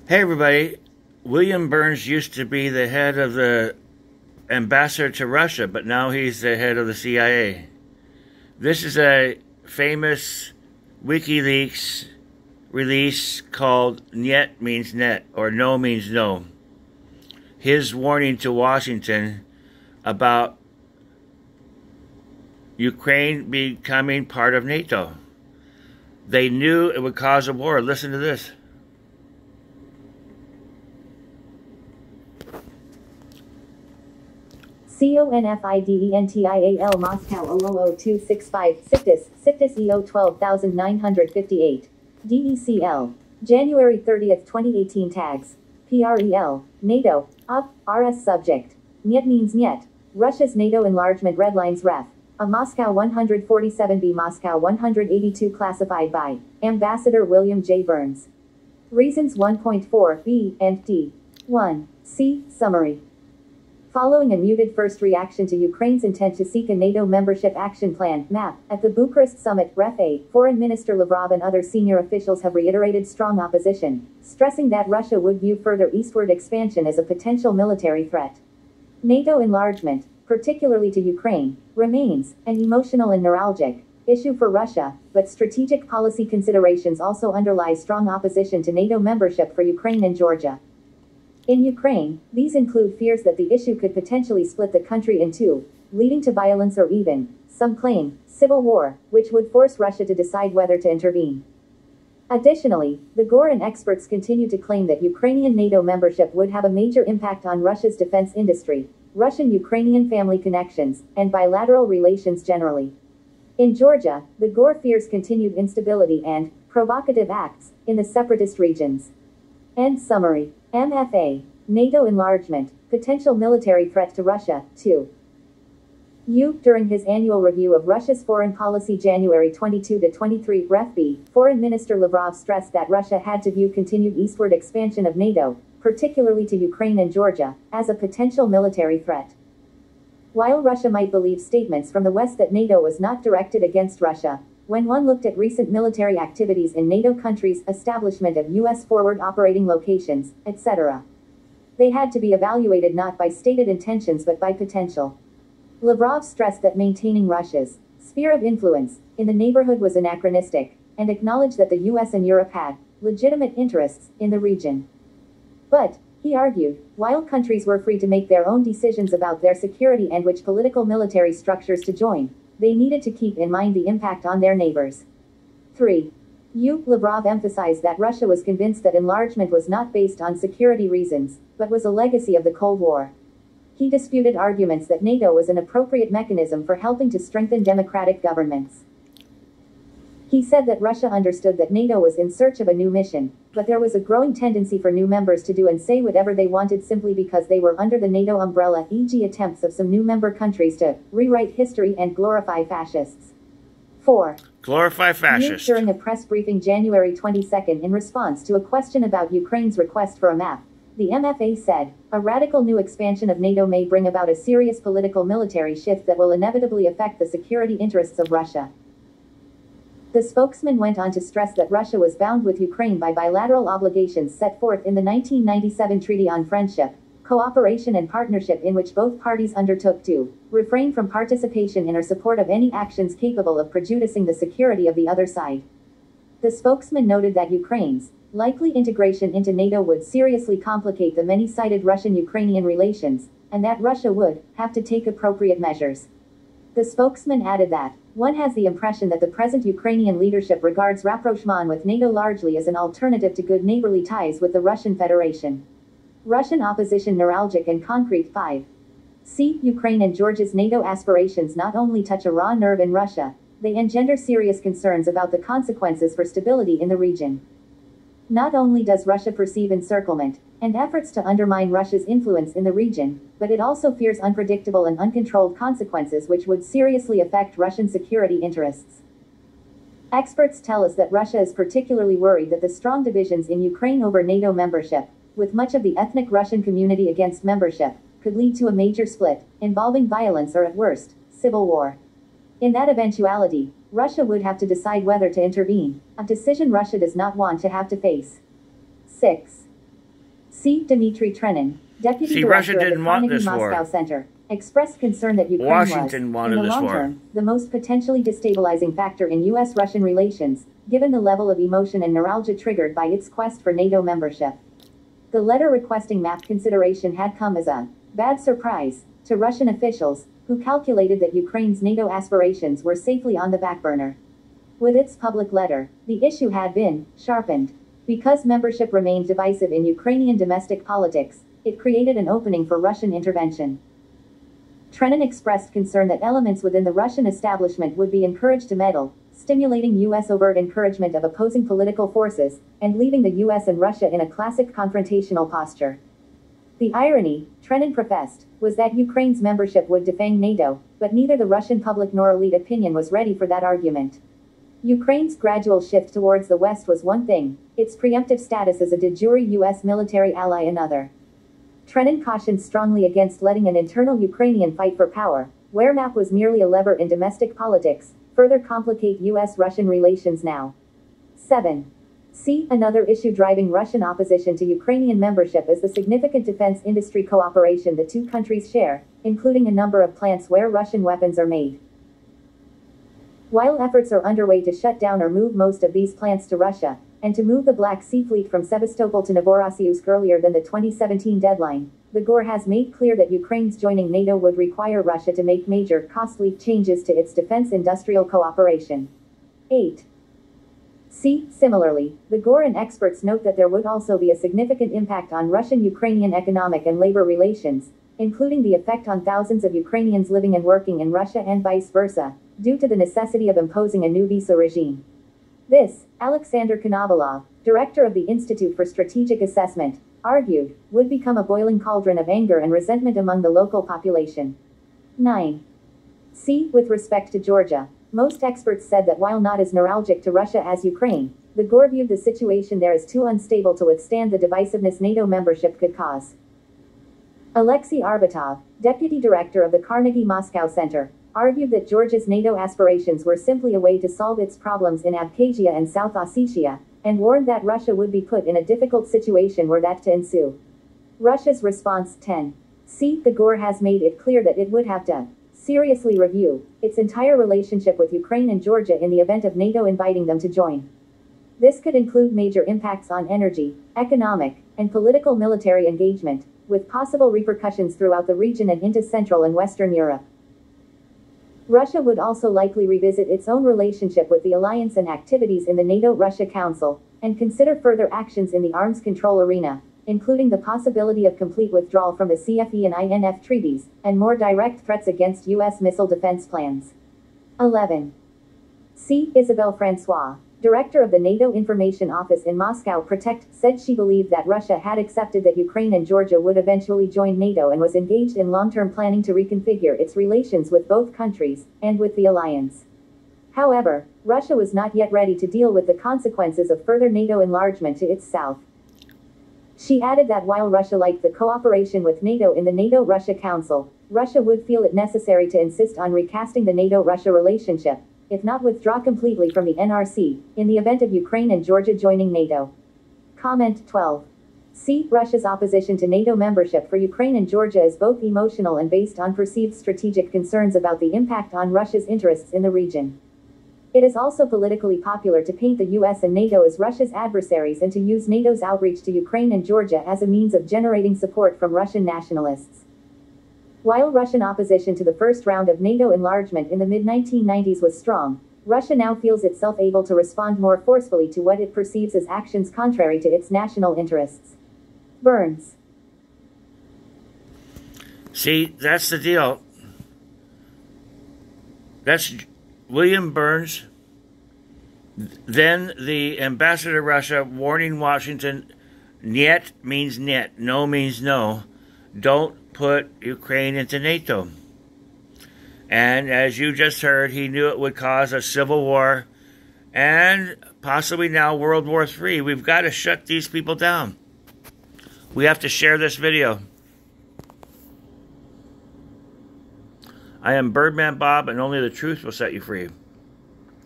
Hey everybody, William Burns used to be the head of the ambassador to Russia, but now he's the head of the CIA. This is a famous WikiLeaks release called Niet means net, or no means no. His warning to Washington about Ukraine becoming part of NATO. They knew it would cause a war. Listen to this. CONFIDENTIAL Moscow 00265 SIPTIS EO 12958 DECL January 30th 2018 tags PREL NATO RS subject Niet means Niet Russia's NATO enlargement redlines ref a Moscow 147B Moscow 182 classified by Ambassador William J. Burns. Reasons 1.4 B and D 1. C. Summary. Following a muted first reaction to Ukraine's intent to seek a NATO membership action plan (MAP) at the Bucharest summit, Foreign Minister Lavrov and other senior officials have reiterated strong opposition, stressing that Russia would view further eastward expansion as a potential military threat. NATO enlargement, particularly to Ukraine, remains an emotional and neuralgic issue for Russia, but strategic policy considerations also underlie strong opposition to NATO membership for Ukraine and Georgia. In Ukraine, these include fears that the issue could potentially split the country in two, leading to violence or even, some claim, civil war, which would force Russia to decide whether to intervene. Additionally, the Goran experts continue to claim that Ukrainian NATO membership would have a major impact on Russia's defense industry, Russian-Ukrainian family connections, and bilateral relations generally. In Georgia, the Gore fears continued instability and provocative acts in the separatist regions. End summary. MFA, NATO enlargement, potential military threat to Russia, 2. During his annual review of Russia's foreign policy January 22-23, REF-B, Foreign Minister Lavrov stressed that Russia had to view continued eastward expansion of NATO, particularly to Ukraine and Georgia, as a potential military threat. While Russia might believe statements from the West that NATO was not directed against Russia, when one looked at recent military activities in NATO countries, establishment of U.S. forward operating locations, etc., they had to be evaluated not by stated intentions but by potential. Lavrov stressed that maintaining Russia's sphere of influence in the neighborhood was anachronistic, and acknowledged that the U.S. and Europe had legitimate interests in the region. But, he argued, while countries were free to make their own decisions about their security and which political military structures to join, they needed to keep in mind the impact on their neighbors. 3. Lavrov emphasized that Russia was convinced that enlargement was not based on security reasons, but was a legacy of the Cold War. He disputed arguments that NATO was an appropriate mechanism for helping to strengthen democratic governments. He said that Russia understood that NATO was in search of a new mission, but there was a growing tendency for new members to do and say whatever they wanted simply because they were under the NATO umbrella, e.g. attempts of some new member countries to rewrite history and glorify fascists. 4. Glorify fascists. During a press briefing January 22 in response to a question about Ukraine's request for a map, the MFA said, a radical new expansion of NATO may bring about a serious political military shift that will inevitably affect the security interests of Russia. The spokesman went on to stress that Russia was bound with Ukraine by bilateral obligations set forth in the 1997 Treaty on Friendship, Cooperation and Partnership, in which both parties undertook to refrain from participation in or support of any actions capable of prejudicing the security of the other side. The spokesman noted that Ukraine's likely integration into NATO would seriously complicate the many-sided Russian-Ukrainian relations, and that Russia would have to take appropriate measures. The spokesman added that one has the impression that the present Ukrainian leadership regards rapprochement with NATO largely as an alternative to good neighborly ties with the Russian Federation. Russian opposition neuralgic and concrete. 5. Ukraine and Georgia's NATO aspirations not only touch a raw nerve in Russia, they engender serious concerns about the consequences for stability in the region. Not only does Russia perceive encirclement and efforts to undermine Russia's influence in the region, but it also fears unpredictable and uncontrolled consequences which would seriously affect Russian security interests. Experts tell us that Russia is particularly worried that the strong divisions in Ukraine over NATO membership, with much of the ethnic Russian community against membership, could lead to a major split, involving violence or at worst, civil war. In that eventuality, Russia would have to decide whether to intervene, a decision Russia does not want to have to face. 6. C. Dmitry Trenin, Deputy See, Director Russia of the didn't want Carnegie this war. Moscow Center, expressed concern that Ukraine Washington was, wanted in the this long war. term, the most potentially destabilizing factor in U.S.-Russian relations, given the level of emotion and neuralgia triggered by its quest for NATO membership. The letter requesting map consideration had come as a bad surprise to Russian officials, who calculated that Ukraine's NATO aspirations were safely on the back burner. With its public letter, the issue had been sharpened. Because membership remained divisive in Ukrainian domestic politics, it created an opening for Russian intervention. Trenin expressed concern that elements within the Russian establishment would be encouraged to meddle, stimulating U.S. overt encouragement of opposing political forces, and leaving the U.S. and Russia in a classic confrontational posture. The irony, Trenin professed, was that Ukraine's membership would defang NATO, but neither the Russian public nor elite opinion was ready for that argument. Ukraine's gradual shift towards the West was one thing, its preemptive status as a de jure U.S. military ally another. Trenin cautioned strongly against letting an internal Ukrainian fight for power, where MAP was merely a lever in domestic politics, further complicate U.S.-Russian relations now. 7. C. Another issue driving Russian opposition to Ukrainian membership is the significant defense industry cooperation the two countries share, including a number of plants where Russian weapons are made. While efforts are underway to shut down or move most of these plants to Russia, and to move the Black Sea Fleet from Sevastopol to Novorossiysk earlier than the 2017 deadline, the GOR has made clear that Ukraine's joining NATO would require Russia to make major, costly changes to its defense industrial cooperation. 8. C. Similarly, the GOR and experts note that there would also be a significant impact on Russian-Ukrainian economic and labor relations, including the effect on thousands of Ukrainians living and working in Russia and vice versa, due to the necessity of imposing a new visa regime. This, Alexander Konovalov, director of the Institute for Strategic Assessment, argued, would become a boiling cauldron of anger and resentment among the local population. 9. C. With respect to Georgia, most experts said that while not as neuralgic to Russia as Ukraine, the GOR viewed the situation there as too unstable to withstand the divisiveness NATO membership could cause. Alexei Arbatov, deputy director of the Carnegie Moscow Center, argued that Georgia's NATO aspirations were simply a way to solve its problems in Abkhazia and South Ossetia, and warned that Russia would be put in a difficult situation were that to ensue. Russia's response 10. C. The GOR has made it clear that it would have to seriously review its entire relationship with Ukraine and Georgia in the event of NATO inviting them to join. This could include major impacts on energy, economic, and political military engagement, with possible repercussions throughout the region and into Central and Western Europe. Russia would also likely revisit its own relationship with the alliance and activities in the NATO-Russia Council, and consider further actions in the arms control arena, including the possibility of complete withdrawal from the CFE and INF treaties, and more direct threats against U.S. missile defense plans. 11. C. Isabelle Francois, director of the NATO Information Office in Moscow Protect, said she believed that Russia had accepted that Ukraine and Georgia would eventually join NATO and was engaged in long-term planning to reconfigure its relations with both countries, and with the alliance. However, Russia was not yet ready to deal with the consequences of further NATO enlargement to its south. She added that while Russia liked the cooperation with NATO in the NATO-Russia Council, Russia would feel it necessary to insist on recasting the NATO-Russia relationship, if not withdraw completely from the NRC, in the event of Ukraine and Georgia joining NATO. Comment 12. C. Russia's opposition to NATO membership for Ukraine and Georgia is both emotional and based on perceived strategic concerns about the impact on Russia's interests in the region. It is also politically popular to paint the US and NATO as Russia's adversaries and to use NATO's outreach to Ukraine and Georgia as a means of generating support from Russian nationalists. While Russian opposition to the first round of NATO enlargement in the mid-1990s was strong, Russia now feels itself able to respond more forcefully to what it perceives as actions contrary to its national interests. Burns. See, that's the deal. That's William Burns, then the ambassador to Russia, warning Washington, "Niet means niet, no means no. Don't put Ukraine into NATO." And as you just heard, he knew it would cause a civil war and possibly now World War III. We've got to shut these people down. We have to share this video. I am Birdman Bob, and only the truth will set you free.